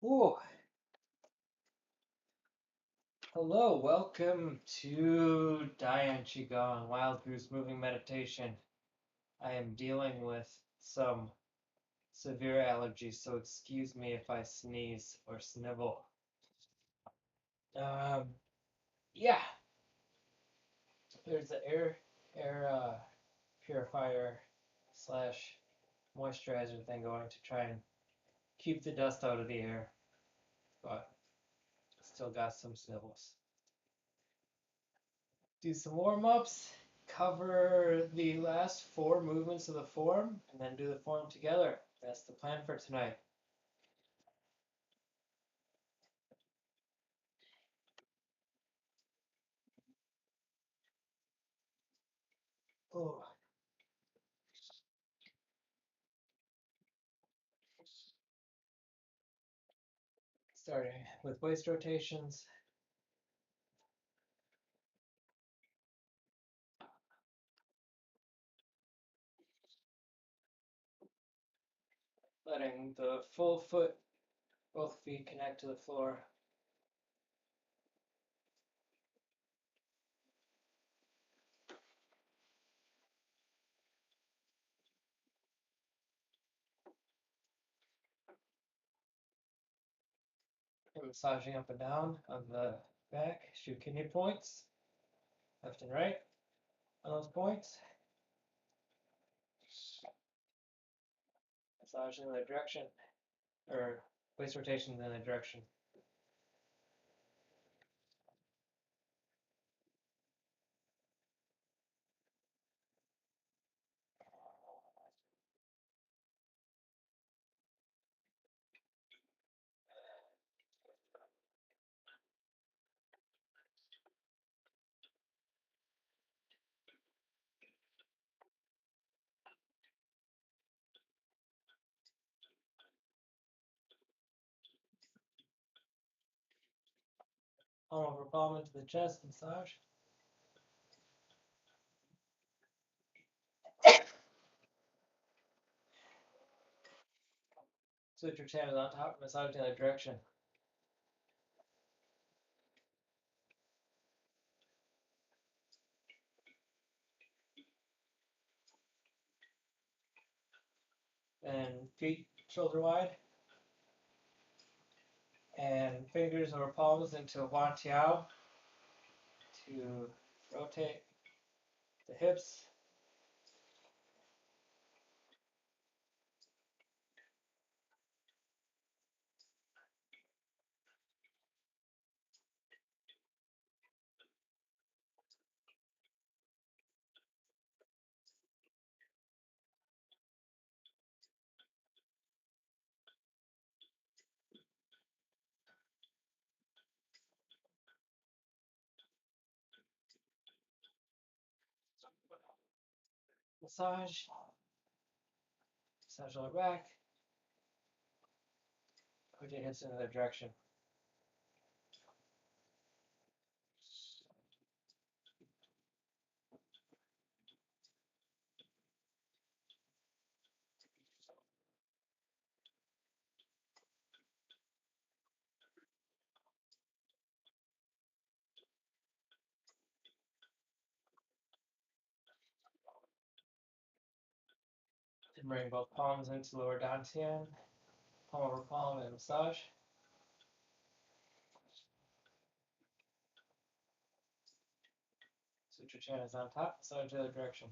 Ooh, hello, welcome to Diane Qigong Wild Goose Moving Meditation. I am dealing with some severe allergies, so excuse me if I sneeze or snivel. Um, yeah, there's the air purifier slash moisturizer thing going to try and keep the dust out of the air, but still got some snivels. Do some warm-ups, cover the last four movements of the form, and then do the form together. That's the plan for tonight. Oh. Starting with waist rotations, letting the full foot, both feet connect to the floor. And massaging up and down on the back, shoot kidney points, left and right on those points. Massaging in the direction, or waist rotations in the direction. Palm over palm into the chest, massage. Switch your channels on top, massage the other direction. And feet shoulder wide. And fingers or palms into Wan Tiao to rotate the hips. Massage. Massage lower back. Put your hips in the other direction. And bring both palms into lower dantian. Palm over palm and massage. Switch your channels on top, massage the other direction.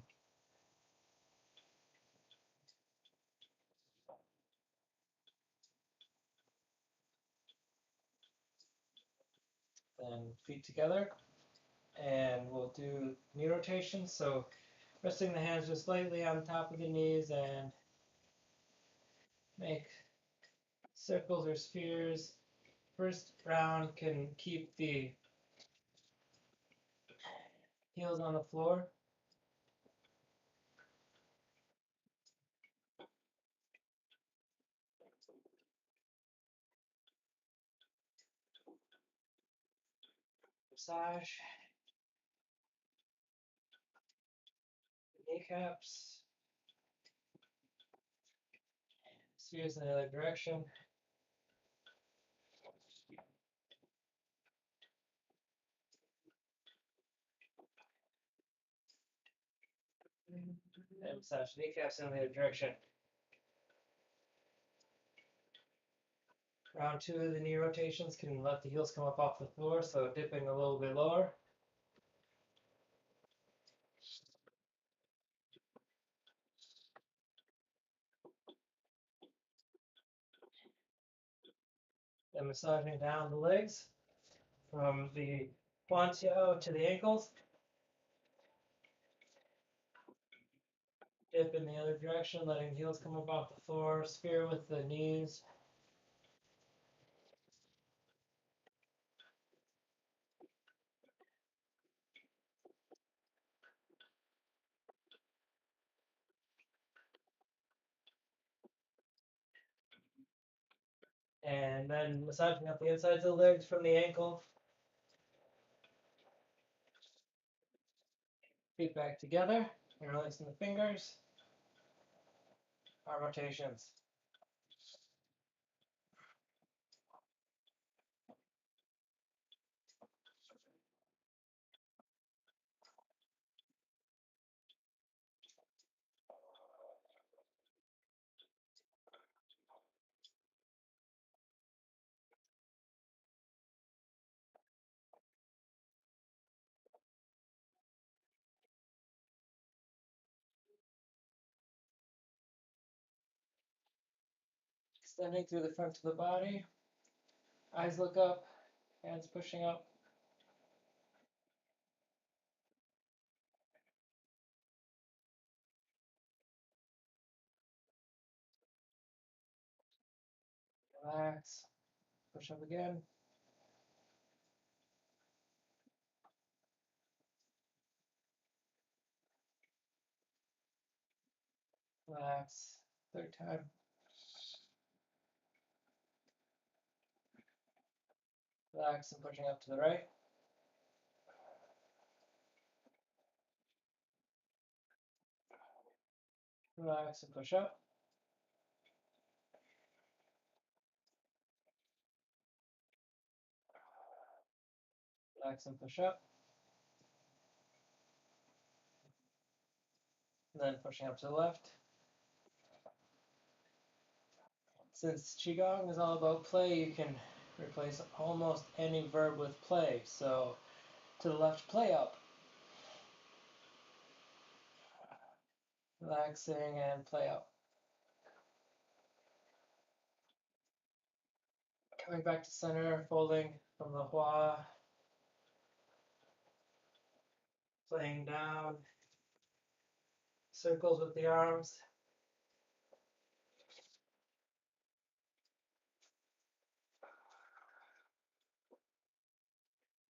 Then feet together. And we'll do knee rotation. So resting the hands just lightly on top of the knees and make circles or spheres. First round can keep the heels on the floor. Massage. Kneecaps. Spheres in the other direction. And massage the kneecaps in the other direction. Round two of the knee rotations can let the heels come up off the floor, so dipping a little bit lower. Then massaging down the legs from the guantio to the ankles. Dip in the other direction, letting the heels come up off the floor. Sphere with the knees. And then massaging up the insides of the legs from the ankle. Feet back together. And releasing the fingers. Arm rotations. Extending through the front of the body. Eyes look up. Hands pushing up. Relax. Push up again. Relax. Third time. Relax and pushing up to the right. Relax and push up. Relax and push up. And then pushing up to the left. Since Qigong is all about play, you can replace almost any verb with play. So to the left, play up. Relaxing and play up. Coming back to center, folding from the hua. Playing down. Circles with the arms.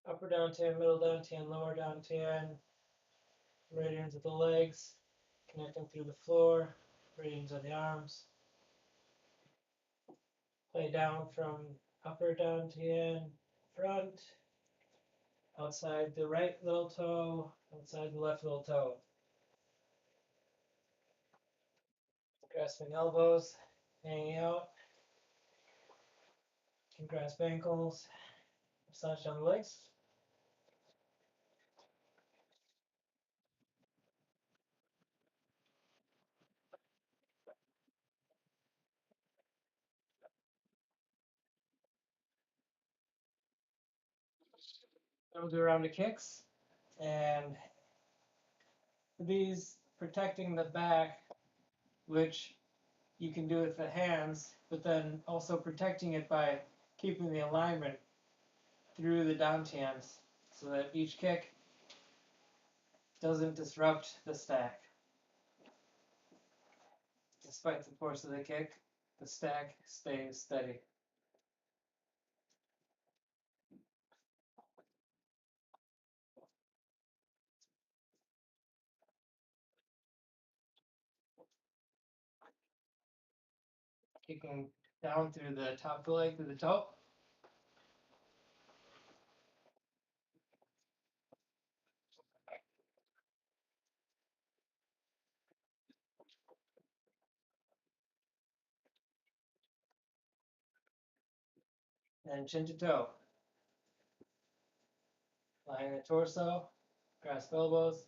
Upper dantian, middle dantian, lower dantian. Meridians of the legs. Connecting through the floor. Meridians of the arms. Play down from upper dantian, front, outside the right little toe, outside the left little toe. Grasping elbows, hanging out. Can grasp ankles, massage down the legs. Then we'll do a round of kicks. And these protecting the back, which you can do with the hands, but then also protecting it by keeping the alignment through the dantians so that each kick doesn't disrupt the stack. Despite the force of the kick, the stack stays steady. Kicking down through the top of the leg to the toe. And chin to toe. Lying the torso, grasp elbows.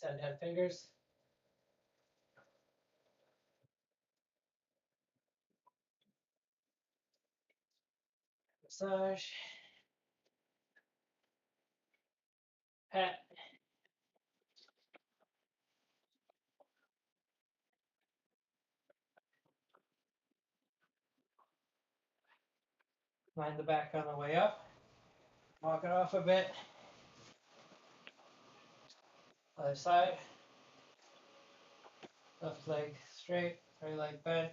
Send 10 fingers. Massage. Pat. Line the back on the way up. Walk it off a bit. Other side. Left leg straight, right leg bent.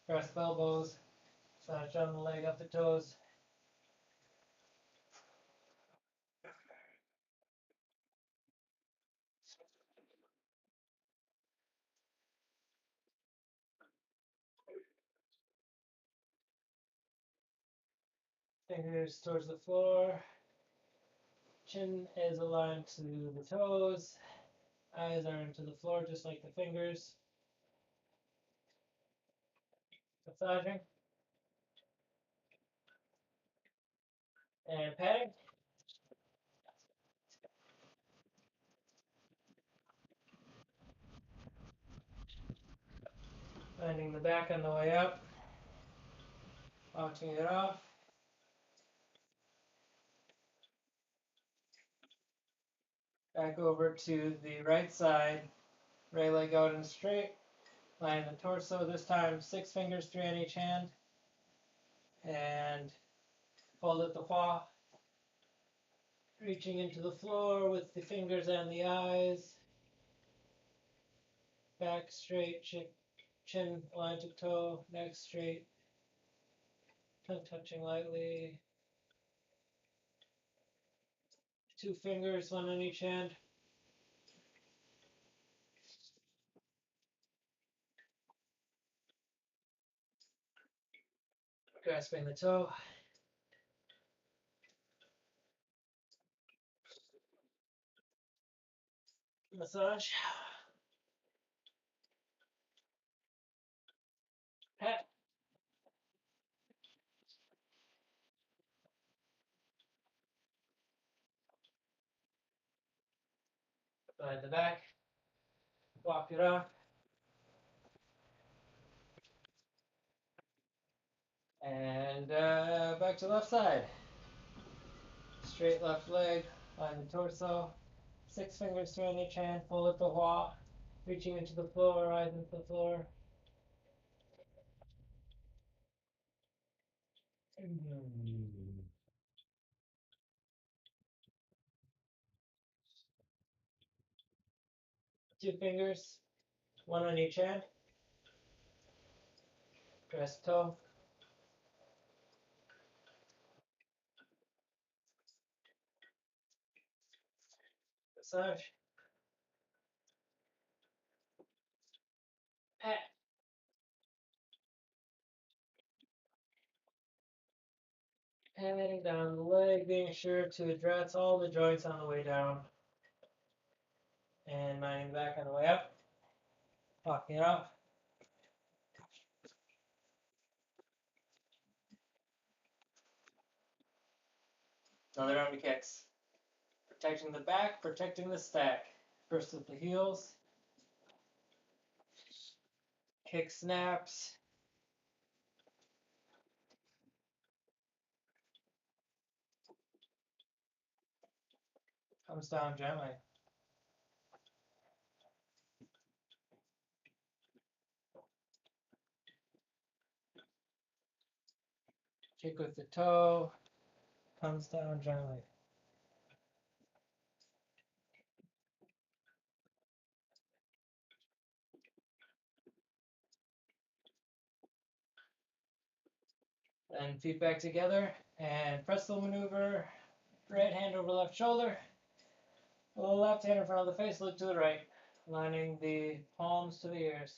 Press elbows. Massage down the leg up the toes. Fingers towards the floor. Chin is aligned to the toes. Eyes are into the floor just like the fingers. Massaging. And patting. Finding the back on the way up. Launching it off. Back over to the right side. Right leg out and straight. Line the torso. This time 6 fingers, 3 on each hand. And fold at the paw. Reaching into the floor with the fingers and the eyes. Back straight, chin line to toe, neck straight. Tongue touching lightly. 2 fingers, 1 on each hand. Grasping the toe. Massage. Pat. Behind the back. Walk it off. And back to left side. Straight left leg, line the torso. 6 fingers, 3 on each hand. Pull at the wall. Reaching into the floor, eyes into the floor. 2 fingers, 1 on each hand. Press toe. Massage. Pat. Patting down the leg, being sure to address all the joints on the way down. And minding the back on the way up. Walking it off. Another arm to kicks. Protecting the back, protecting the stack. First with the heels. Kick snaps. Comes down gently. Kick with the toe. Comes down gently. Then feet back together and pretzel maneuver. Right hand over left shoulder. Left hand in front of the face, look to the right. Lining the palms to the ears.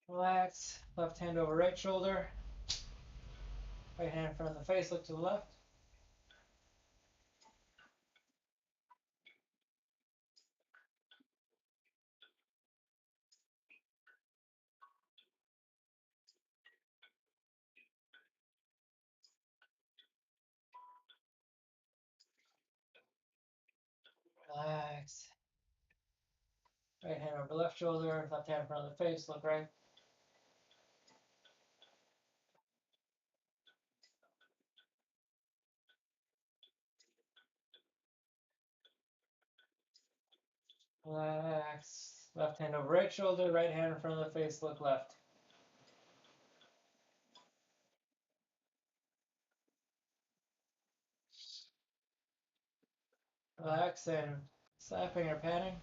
Relax. Left hand over right shoulder. Right hand in front of the face, look to the left. Relax. Right hand over left shoulder, left hand in front of the face, look right. Relax. Left hand over right shoulder, right hand in front of the face, look left. Relax and slapping or patting.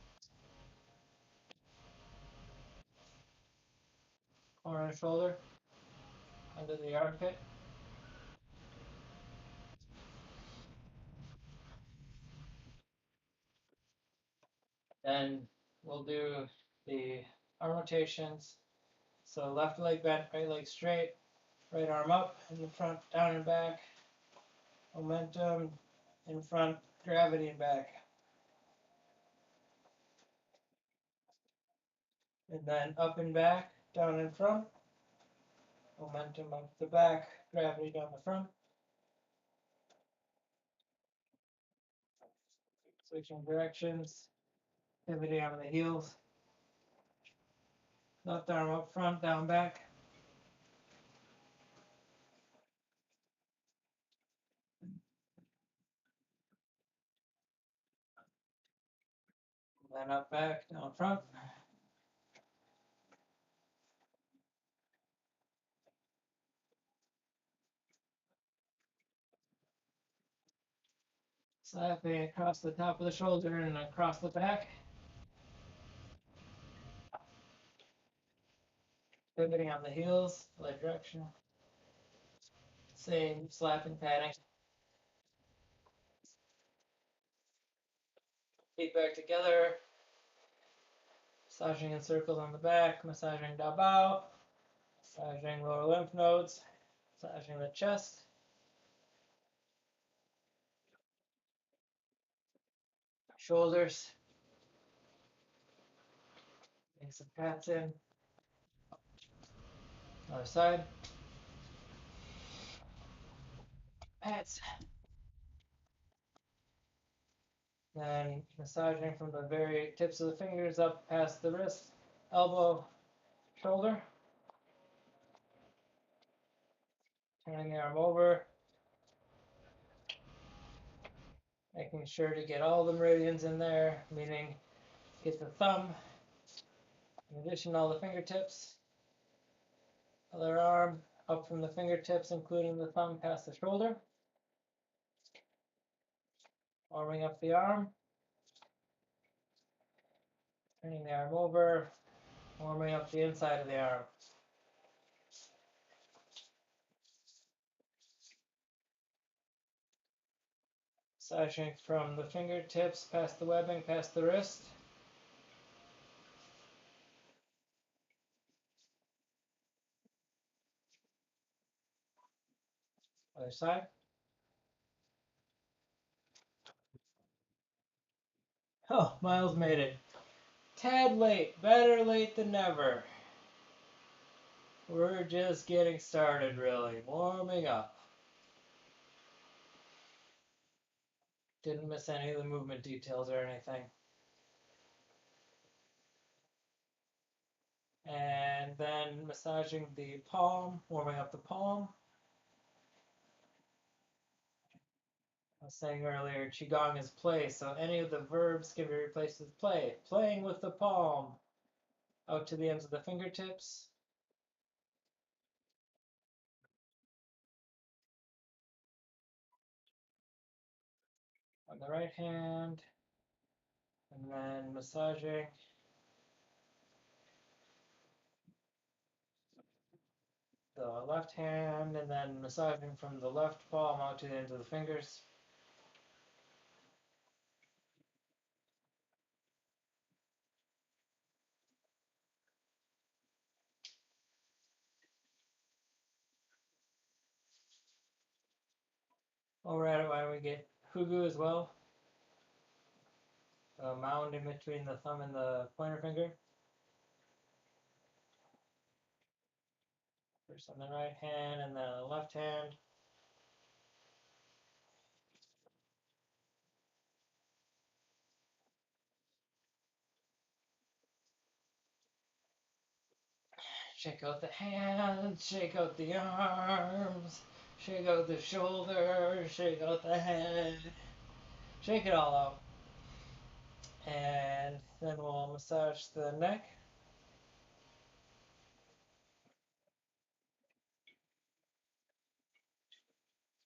Corner of the shoulder, under the armpit. Then we'll do the arm rotations. So left leg bent, right leg straight, right arm up, in the front, down and back. Momentum, in front, gravity and back. And then up and back, down and front. Momentum up the back, gravity down the front. Switching directions, pivoting on the heels. Left arm up front, down back. Then up back, down front. Slapping across the top of the shoulder and across the back. Pivoting on the heels, leg direction. Same slapping, patting. Feet back together. Massaging in circles on the back. Massaging da bao. Massaging lower lymph nodes. Massaging the chest. Shoulders. Getting some pats in. Other side. Pats. Then massaging from the very tips of the fingers up past the wrist, elbow, shoulder. Turning the arm over. Making sure to get all the meridians in there, meaning get the thumb, in addition to all the fingertips. Other arm up from the fingertips, including the thumb past the shoulder. Warming up the arm. Turning the arm over. Warming up the inside of the arm. Massaging from the fingertips past the webbing, past the wrist. Other side. Oh, Miles made it. Tad late, better late than never. We're just getting started, really. Warming up. Didn't miss any of the movement details or anything. And then massaging the palm, warming up the palm. I was saying earlier, Qigong is play, so any of the verbs can be replaced with play. Playing with the palm out to the ends of the fingertips. On the right hand, and then massaging the left hand, and then massaging from the left palm out to the ends of the fingers. While we're at it, why don't we get Hugu as well? A mound in between the thumb and the pointer finger. First on the right hand and then on the left hand. Shake out the hands, shake out the arms, shake out the shoulders, shake out the head, shake it all out. And then we'll massage the neck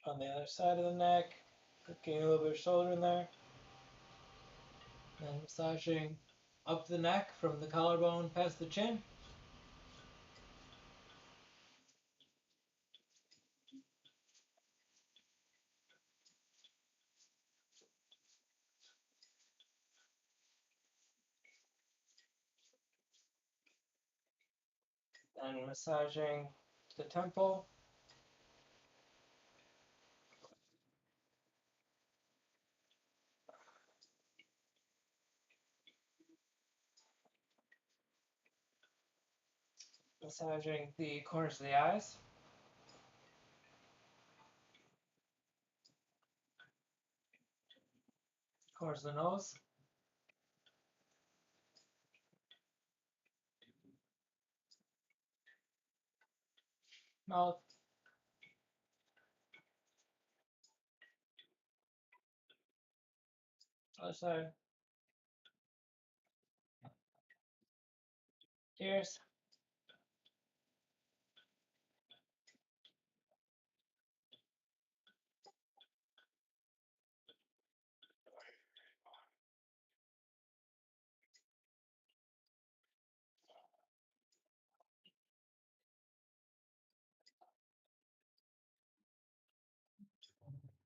on the other side of the neck, getting a little bit of shoulder in there. And massaging up the neck from the collarbone past the chin. And massaging the temple. Massaging the corners of the eyes. Corners of the nose. Mouth. Other side. Ears.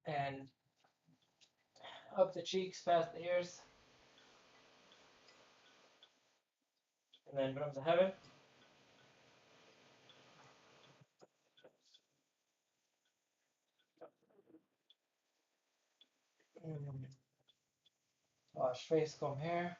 And up the cheeks past the ears. And then bottoms of heaven. Wash face, comb hair.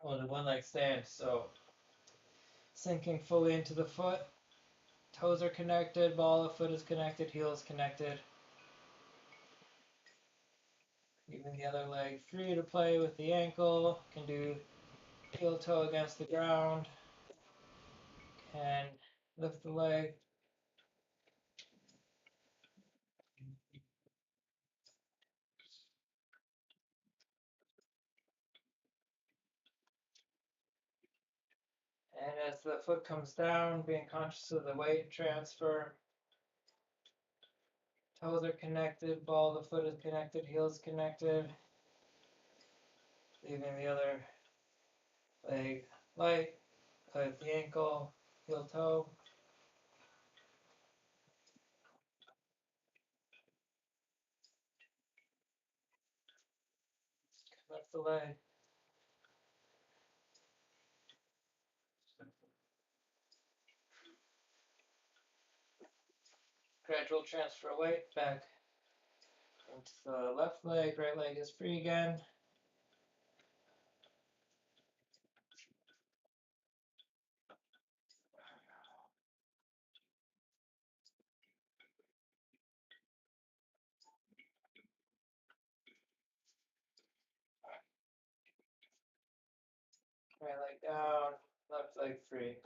Oh, the one leg stand. So sinking fully into the foot. Toes are connected, ball of foot is connected, heel is connected. Leaving the other leg free to play with the ankle. Can do heel toe against the ground. Can lift the leg. And as the foot comes down, being conscious of the weight transfer. Toes are connected, ball of the foot is connected, heel is connected. Leaving the other leg light, play with the ankle, heel toe. Lift the leg. Gradual transfer weight back into the left leg, right leg is free again. Right leg down, left leg free.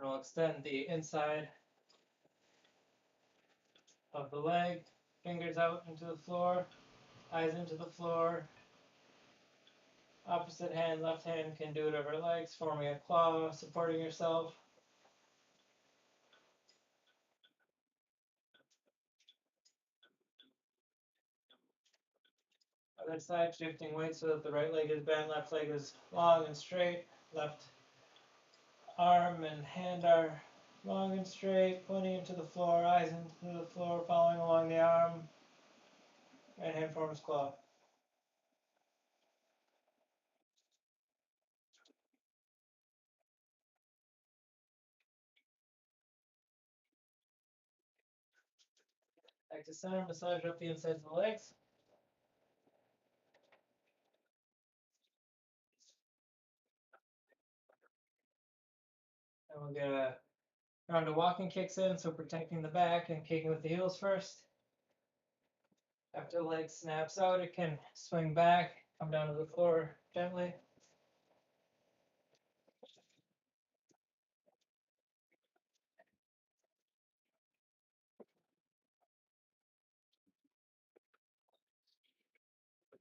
And we'll extend the inside of the leg, fingers out into the floor, eyes into the floor. Opposite hand, left hand can do it over legs, forming a claw, supporting yourself. Other side, shifting weight so that the right leg is bent, left leg is long and straight. Left arm and hand are long and straight, pointing into the floor, eyes into the floor, following along the arm. Right hand forms claw. Back to center, massage up the insides of the legs. And we'll get a round of walking kicks in, so protecting the back and kicking with the heels first. After the leg snaps out, it can swing back, come down to the floor gently.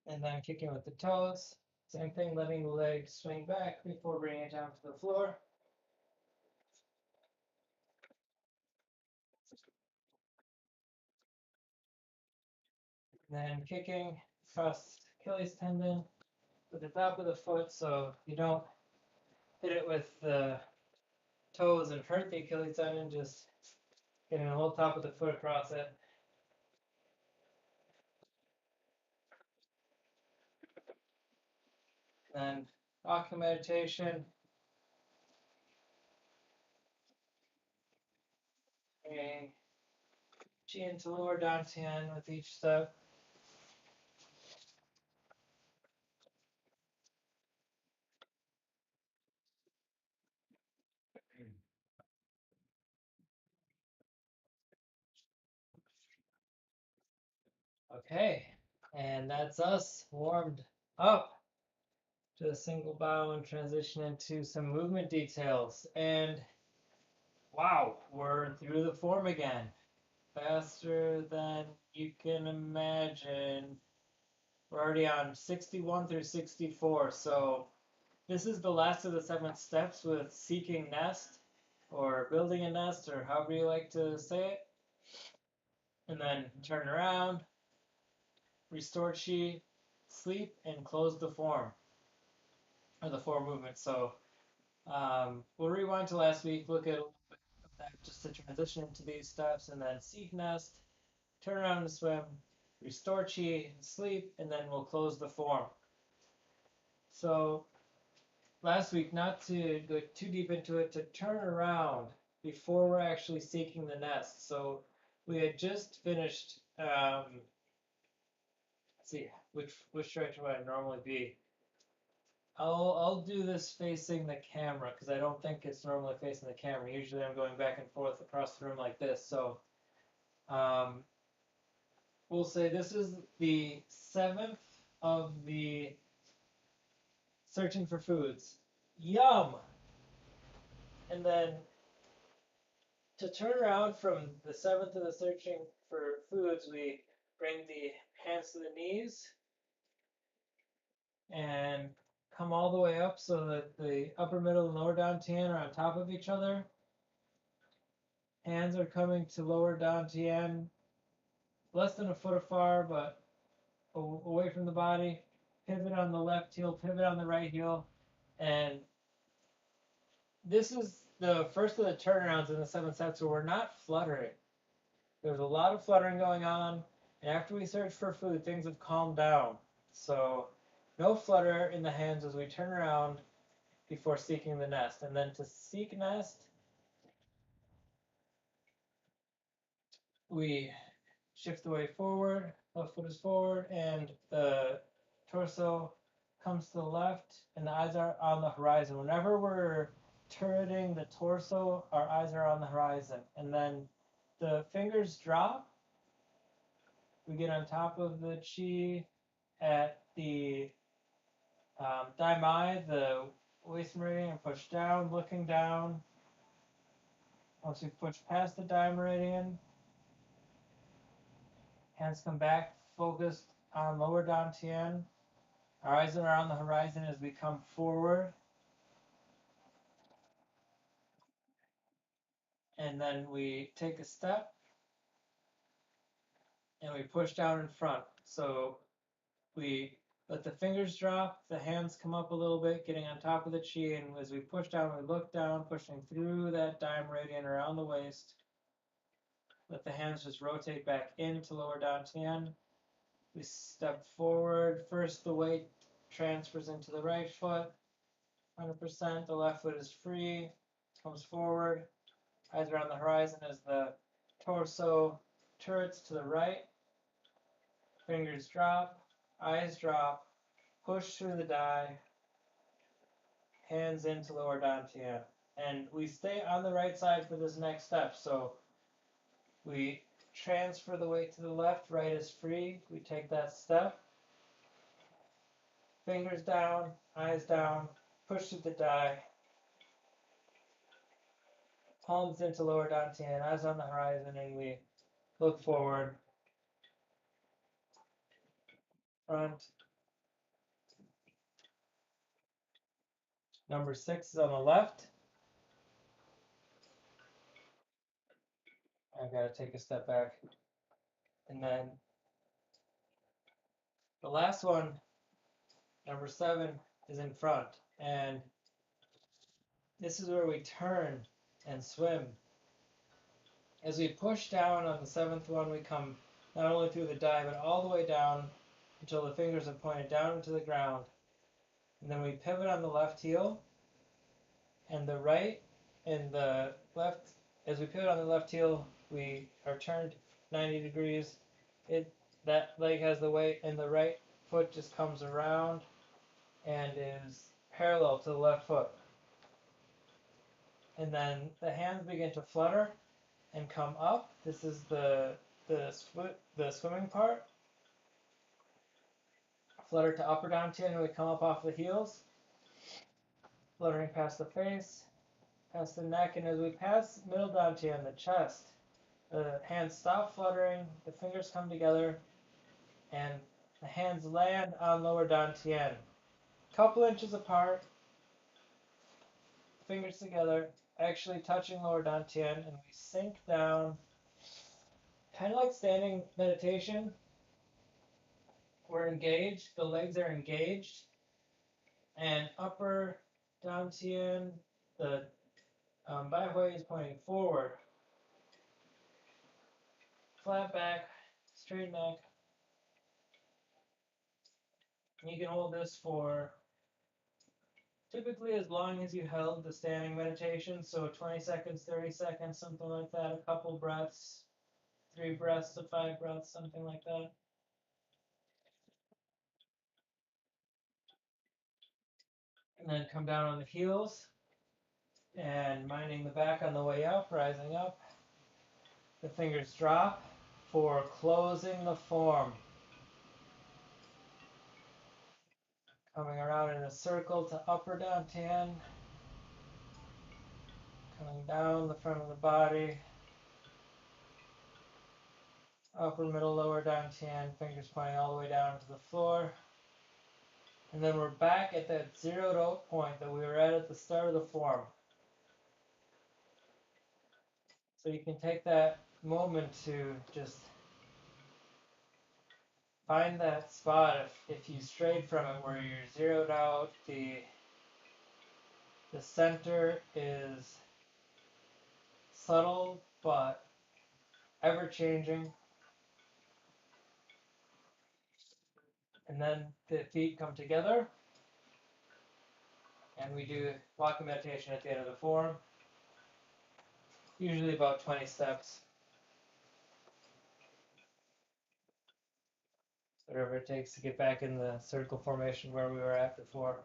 And then kicking with the toes. Same thing, letting the leg swing back before bringing it down to the floor. And then kicking across Achilles tendon with the top of the foot, so you don't hit it with the toes and hurt the Achilles tendon, just getting the whole top of the foot across it. Then walking meditation, bringing chin to lower dantian with each step. Okay, and that's us warmed up to a single bow and transition into some movement details. And wow, we're through the form again. Faster than you can imagine. We're already on 61 through 64. So this is the last of the 7 steps with seeking nest or building a nest or however you like to say it. And then turn around, restore chi, sleep, and close the form or the form movement. So we'll rewind to last week, look at a little bit of that just to transition into these steps, and then seek nest, turn around and swim, restore chi, sleep, and then we'll close the form. So last week, not to go too deep into it, to turn around before we're actually seeking the nest. So we had just finished, let's see, which direction would I normally be? I'll do this facing the camera because I don't think it's normally facing the camera. Usually I'm going back and forth across the room like this. So we'll say this is the 7th of the searching for foods. Yum! And then to turn around from the 7th of the searching for foods, we bring the hands to the knees and come all the way up so that the upper, middle, and lower dantian are on top of each other. Hands are coming to lower dantian, less than a foot afar, but away from the body. Pivot on the left heel, pivot on the right heel. And this is the first of the turnarounds in the 7 sets where we're not fluttering. There's a lot of fluttering going on. And after we search for food, things have calmed down. So no flutter in the hands as we turn around before seeking the nest. And then to seek nest, we shift the weight forward, left foot is forward, and the torso comes to the left, and the eyes are on the horizon. Whenever we're turreting the torso, our eyes are on the horizon. And then the fingers drop. We get on top of the chi at the Dai Mai, the waist meridian, and push down, looking down. Once we push past the Dai meridian, hands come back, focused on lower dantian. Our eyes are on the horizon as we come forward. And then we take a step and we push down in front. So we let the fingers drop, the hands come up a little bit, getting on top of the chi, and as we push down, we look down, pushing through that Dai meridian around the waist. Let the hands just rotate back into lower dantian. We step forward. First, the weight transfers into the right foot, 100%. The left foot is free, comes forward. Eyes are on the horizon as the torso turrets to the right, fingers drop, eyes drop, push through the die, hands into lower dantian. And we stay on the right side for this next step. So we transfer the weight to the left, right is free. We take that step, fingers down, eyes down, push through the die, palms into lower dantian, eyes on the horizon, and we look forward, front. Number 6 is on the left. I've got to take a step back. And then the last one, number 7, is in front. And this is where we turn and swim. As we push down on the 7th one, we come not only through the die, but all the way down until the fingers are pointed down into the ground. And then we pivot on the left heel and the right and the left. As we pivot on the left heel, we are turned 90 degrees. That leg has the weight, and the right foot just comes around and is parallel to the left foot. And then the hands begin to flutter and come up. This is the swimming part. Flutter to upper dantian, and we come up off the heels, fluttering past the face, past the neck, and as we pass middle dantian, the chest, the hands stop fluttering, the fingers come together, and the hands land on lower dantian. Couple inches apart, fingers together, actually touching lower dantian, and we sink down, kind of like standing meditation. We're engaged, the legs are engaged, and upper dantian, the baihui is pointing forward. Flat back, straight neck. You can hold this for typically as long as you held the standing meditation, so 20 seconds, 30 seconds, something like that, a couple breaths, 3 breaths to 5 breaths, something like that. And then come down on the heels and minding the back on the way up, rising up. The fingers drop for closing the form. Coming around in a circle to upper dantian. Coming down the front of the body. Upper, middle, lower dantian. Fingers pointing all the way down to the floor. And then we're back at that zeroed out point that we were at the start of the form. So you can take that moment to just find that spot if you strayed from it where you're zeroed out. The center is subtle but ever changing. And then the feet come together and we do walking meditation at the end of the form. Usually about 20 steps. Whatever it takes to get back in the circle formation where we were at before.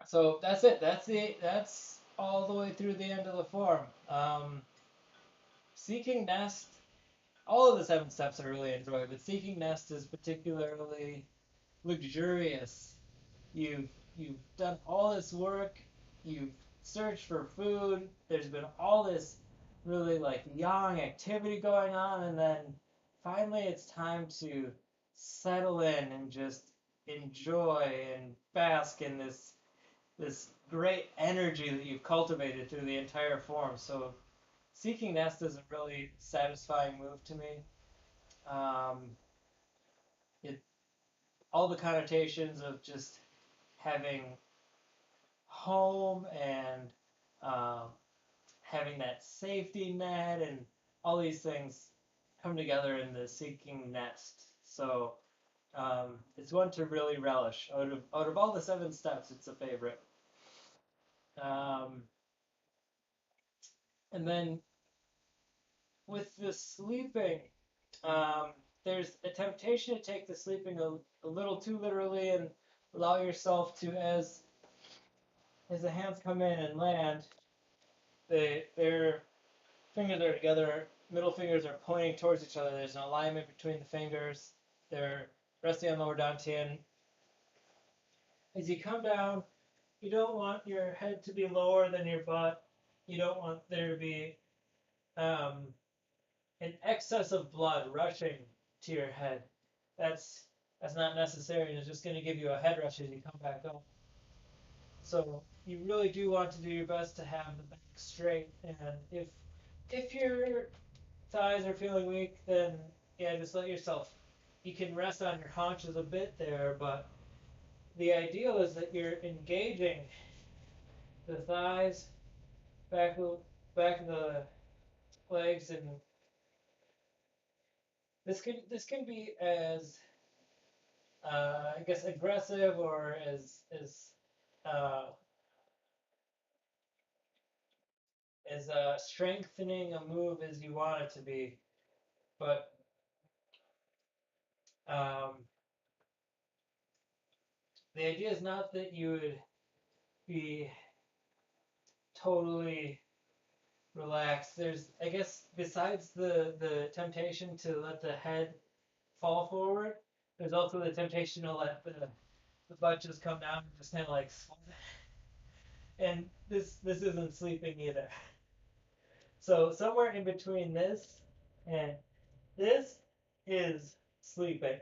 So that's it. That's all the way through the end of the form. Seeking Nest, all of the 7 steps I really enjoy, but Seeking Nest is particularly luxurious. You've done all this work, you've searched for food, there's been all this really like yang activity going on, and then finally it's time to settle in and just enjoy and bask in this great energy that you've cultivated through the entire form. So Seeking Nest is a really satisfying move to me. It all the connotations of just having home and having that safety net and all these things come together in the Seeking Nest. So it's one to really relish. Out of all the 7 steps, it's a favorite. And then with the sleeping, um, there's a temptation to take the sleeping a little too literally and allow yourself to, as the hands come in and land, their fingers are together, middle fingers are pointing towards each other. There's an alignment between the fingers. They're resting on lower dantian. As you come down, you don't want your head to be lower than your butt. You don't want there to be um, an excess of blood rushing to your head. That's that's not necessary. It's just going to give you a head rush as you come back up. So you really do want to do your best to have the back straight. And if your thighs are feeling weak, then yeah, just let yourself. You can rest on your haunches a bit there, but the ideal is that you're engaging the thighs, back back of the legs, and this can be I guess aggressive or uh, as strengthening a move as you want it to be. But um, the idea is not that you would be totally relaxed. There's, I guess, besides the temptation to let the head fall forward, there's also the temptation to let the butt just come down and just kind of like, and this isn't sleeping either. So somewhere in between this and this is sleeping.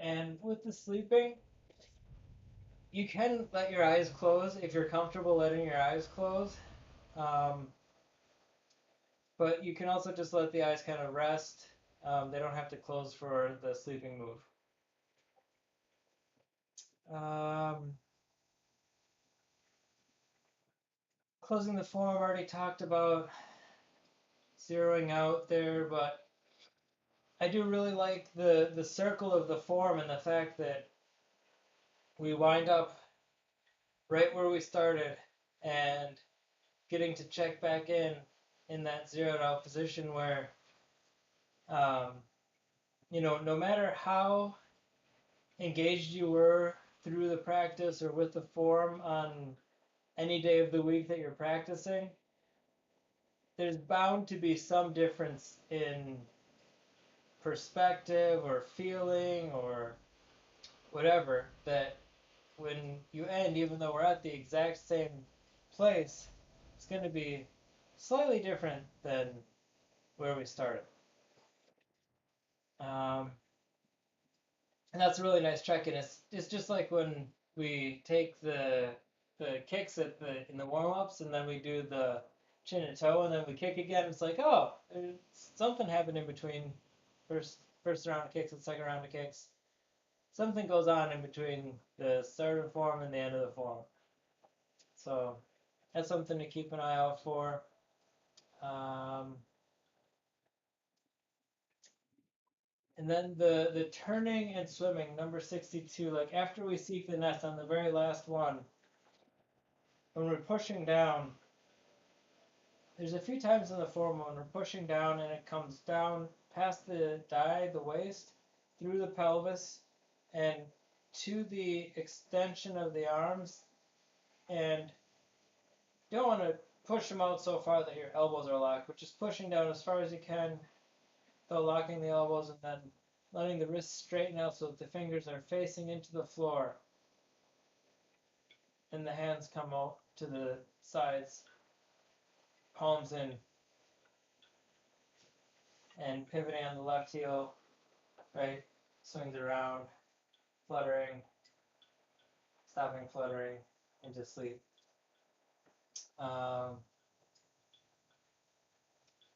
And with the sleeping, you can let your eyes close if you're comfortable letting your eyes close. Um, but you can also just let the eyes kind of rest. They don't have to close for the sleeping move. Um, Closing the form, already talked about zeroing out there, but I do really like the circle of the form and the fact that we wind up right where we started and getting to check back in that zeroed out position where um, no matter how engaged you were through the practice or with the form on any day of the week that you're practicing, there's bound to be some difference in perspective or feeling or whatever that when you end, even though we're at the exact same place, it's going to be slightly different than where we started. Um, and that's a really nice check-in. It's just like when we take the kicks at the in the warm-ups and then we do the chin and toe and then we kick again. It's like, oh, something happened in between first round of kicks and second round of kicks. Something goes on in between the start of the form and the end of the form. So that's something to keep an eye out for. Um, and then the turning and swimming, number 62. Like after we seek the nest on the very last one, when we're pushing down, there's a few times in the form when we're pushing down and it comes down past the thigh, the waist, through the pelvis, and to the extension of the arms, and you don't want to push them out so far that your elbows are locked, but just pushing down as far as you can, though locking the elbows and then letting the wrists straighten out so that the fingers are facing into the floor and the hands come out to the sides, palms in, and pivoting on the left heel, right, swings around, fluttering, stopping fluttering into sleep. Um,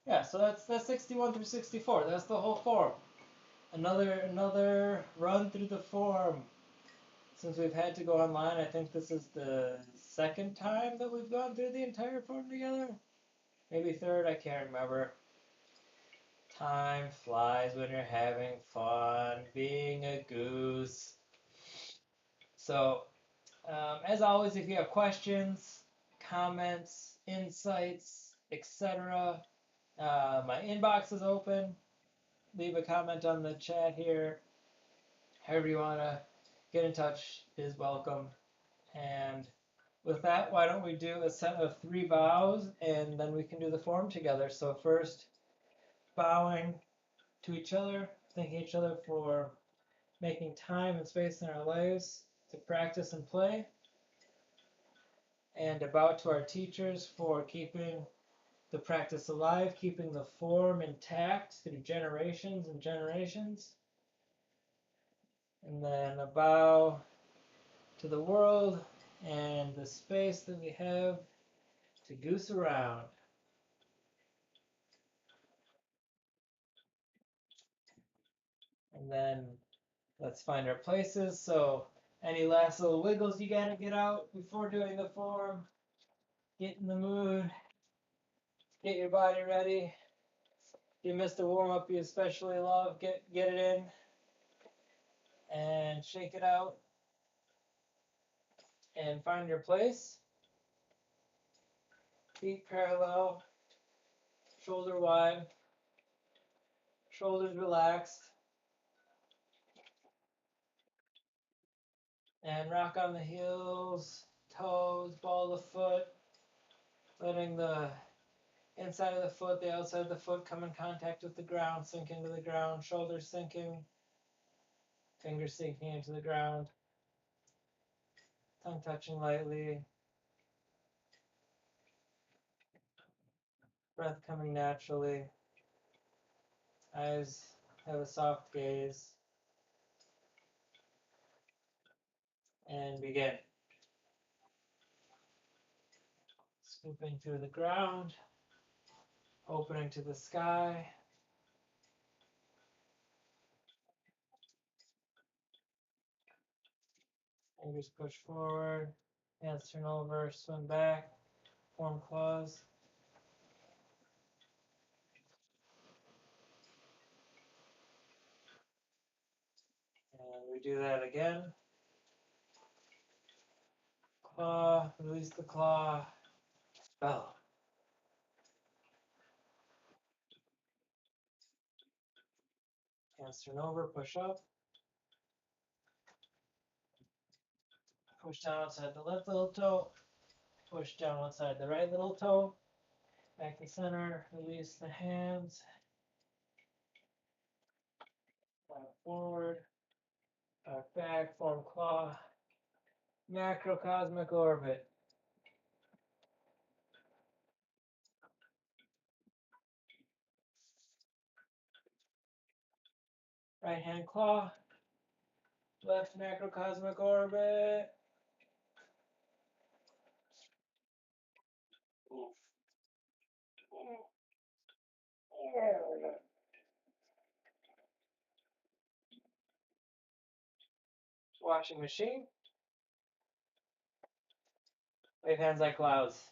yeah, so that's 61 through 64. That's the whole form. Another run through the form. Since we've had to go online, I think this is the second time that we've gone through the entire form together. Maybe third, I can't remember. Time flies when you're having fun, being a goose. So, as always, if you have questions, comments, insights, etc., My inbox is open. Leave a comment on the chat here. However you want to get in touch is welcome. And with that, why don't we do a set of 3 bows and then we can do the form together. So first, bowing to each other, thanking each other for making time and space in our lives to practice and play. And a bow to our teachers for keeping the practice alive, keeping the form intact through generations and generations. And then a bow to the world and the space that we have to goose around. And then let's find our places. So any last little wiggles you gotta get out before doing the form. Get in the mood. Get your body ready. If you missed a warm up you especially love, get it in and shake it out and find your place. Feet parallel, shoulder wide, shoulders relaxed. And rock on the heels, toes, ball of the foot, letting the inside of the foot, the outside of the foot come in contact with the ground, sink into the ground, shoulders sinking, fingers sinking into the ground, tongue touching lightly, breath coming naturally, eyes have a soft gaze, and begin. Scooping through the ground, opening to the sky. Fingers push forward, hands turn over, swim back, form claws. And we do that again. Claw, release the claw, spell. Hands turn over, push up. Push down outside the left little toe. Push down outside the right little toe. Back to center, release the hands. Back forward, back, form claw. Macrocosmic orbit. Right hand claw. Left macrocosmic orbit. Washing machine. Wave hands like clouds.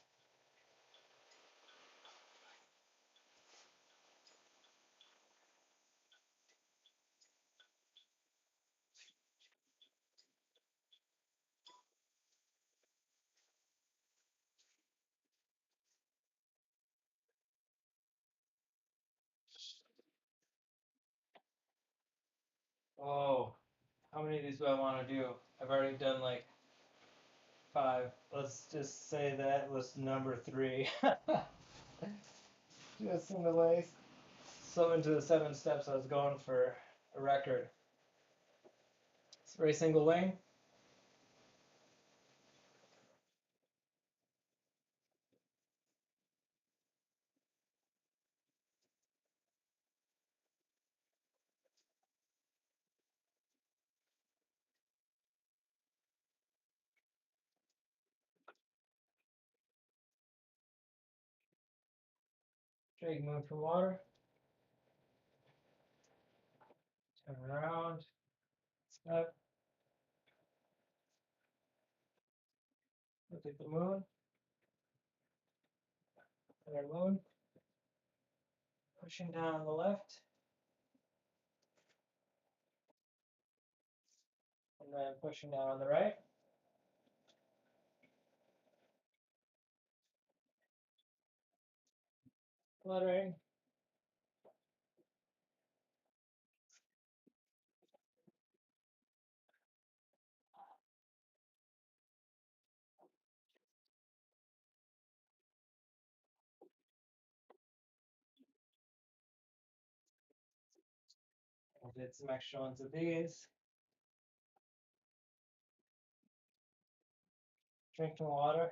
Oh, how many of these do I want to do? I've already done like 5. Let's just say that was number 3. Just in the way. So into the 7 steps, I was going for a record. It's very single lane. Drag moon for water. Turn around. Up. Look at the moon. Another moon. Pushing down on the left. And then pushing down on the right. Fluttering. did some extra ones of these. Drinking water.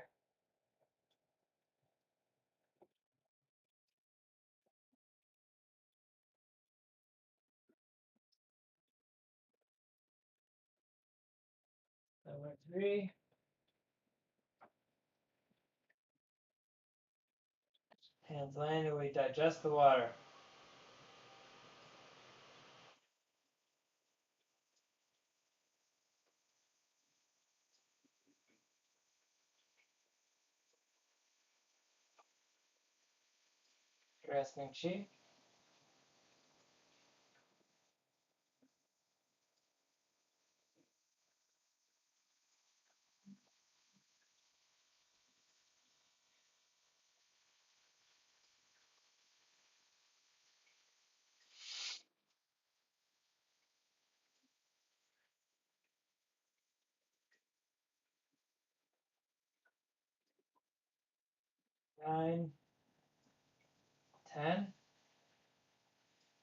Number 3. Hands landing, we digest the water. Grasping chi. Nine, 10.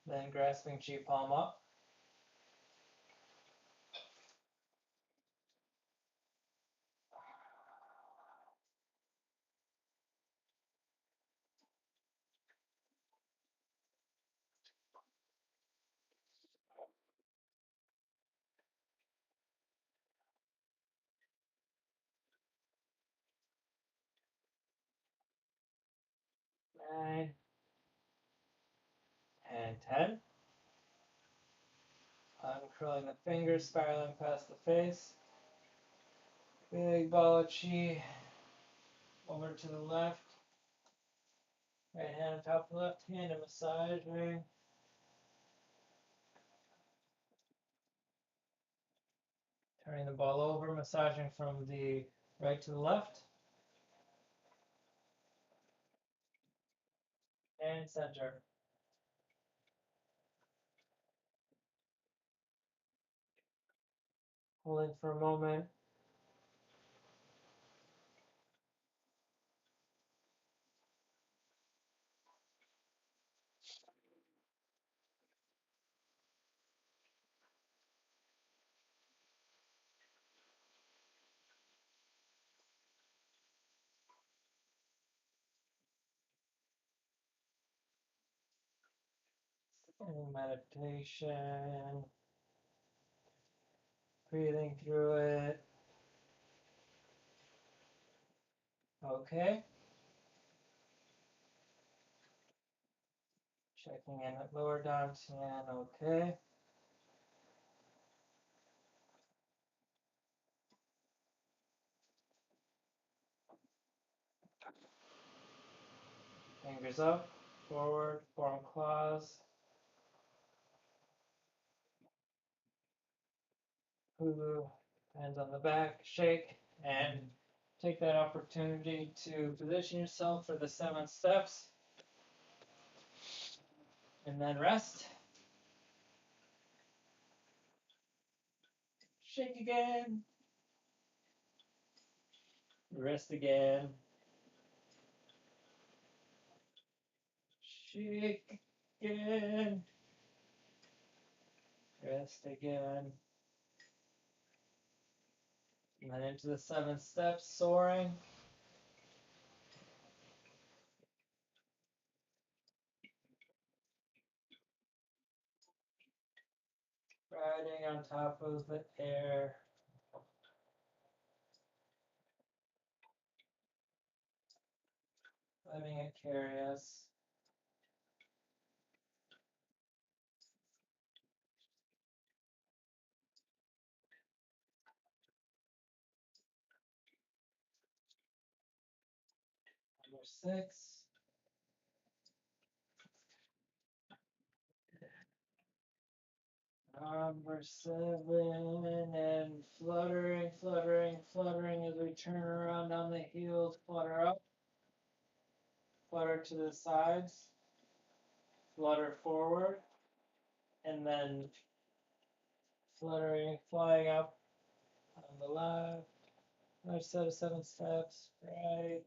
Then grasping chi, palm up. Nine and 10. Uncurling the fingers, spiraling past the face. Big ball of chi over to the left. Right hand on top of the left hand and massaging. Turning the ball over, massaging from the right to the left. And center. Holding for a moment. And meditation. Breathing through it. Okay. Checking in at lower dantian. Okay. Fingers up, forward, form claws. Hulu, hands on the back, shake, and take that opportunity to position yourself for the 7 steps. And then rest. Shake again. Rest again. Shake again. Rest again. And then into the 7 steps, soaring. Riding on top of the air. Letting it carry us. Number 6. Number 7, and fluttering, fluttering, fluttering as we turn around on the heels, flutter up, flutter to the sides, flutter forward, and then fluttering, flying up on the left. Another set of 7 steps, right.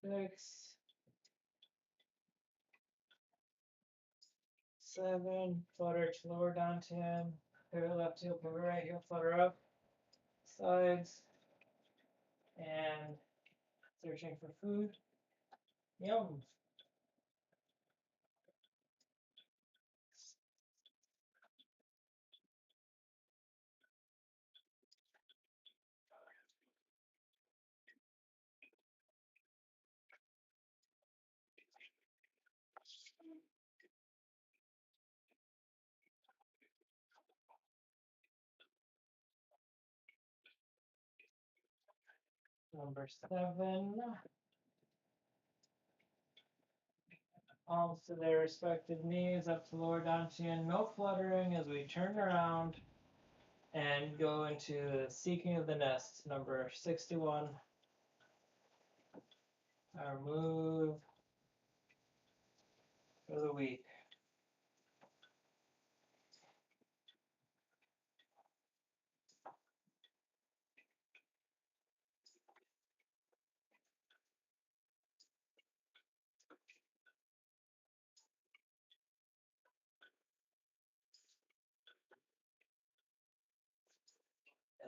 6, 7, flutter to lower down 10, pivot left heel, pivot right heel, flutter up, sides, and searching for food. Yum. Number 7, palms to their respective knees, up to lower down chin, no fluttering as we turn around and go into Seeking of the Nest, number 61. Our move for the week.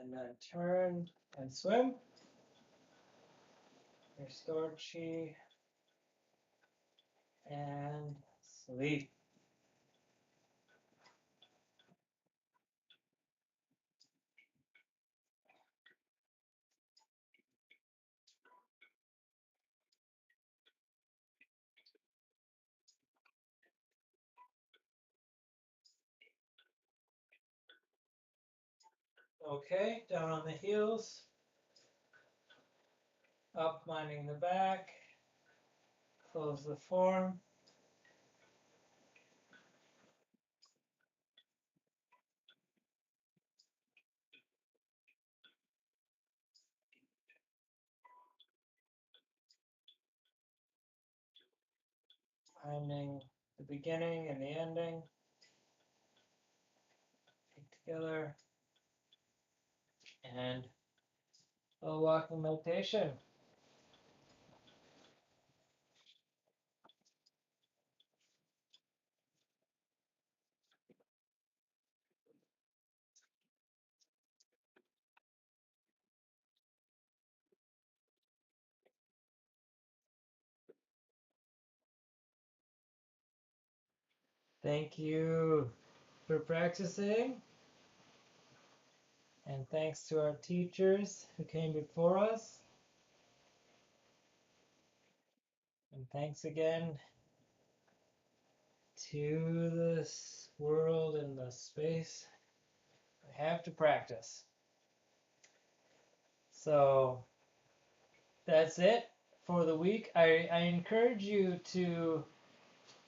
And then turn and swim. Restore chi and sleep. Okay, down on the heels, up lining the back, close the form. Finding the beginning and the ending. Feet together. And a walking meditation. Thank you for practicing. And thanks to our teachers who came before us. And thanks again to this world and the space. I have to practice. So that's it for the week. I encourage you to,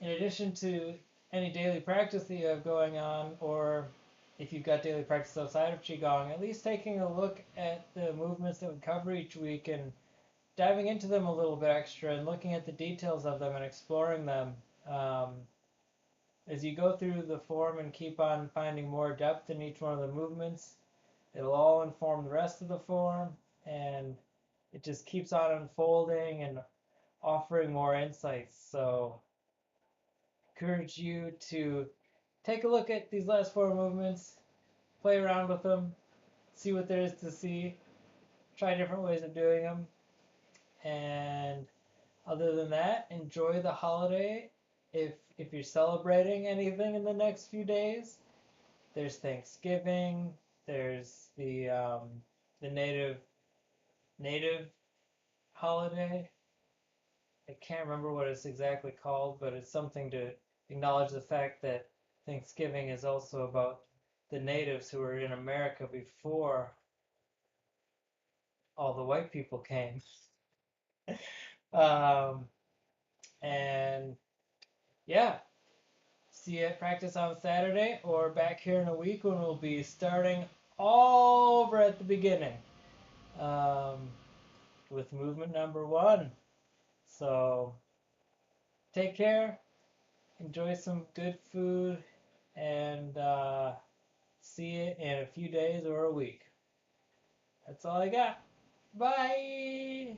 in addition to any daily practice that you have going on, or if you've got daily practice outside of Qigong, at least taking a look at the movements that we cover each week and diving into them a little bit extra and looking at the details of them and exploring them. As you go through the form and keep on finding more depth in each one of the movements, it'll all inform the rest of the form, and it just keeps on unfolding and offering more insights. So encourage you to take a look at these last 4 movements, play around with them, see what there is to see, try different ways of doing them, and other than that, enjoy the holiday. If you're celebrating anything in the next few days, there's Thanksgiving, there's the native holiday. I can't remember what it's exactly called, but it's something to acknowledge the fact that Thanksgiving is also about the natives who were in America before all the white people came. um, and yeah, see you at practice on Saturday or back here in a week when we'll be starting all over at the beginning um, with movement number 1. So take care, enjoy some good food, and see you in a few days or a week. That's all I got. Bye!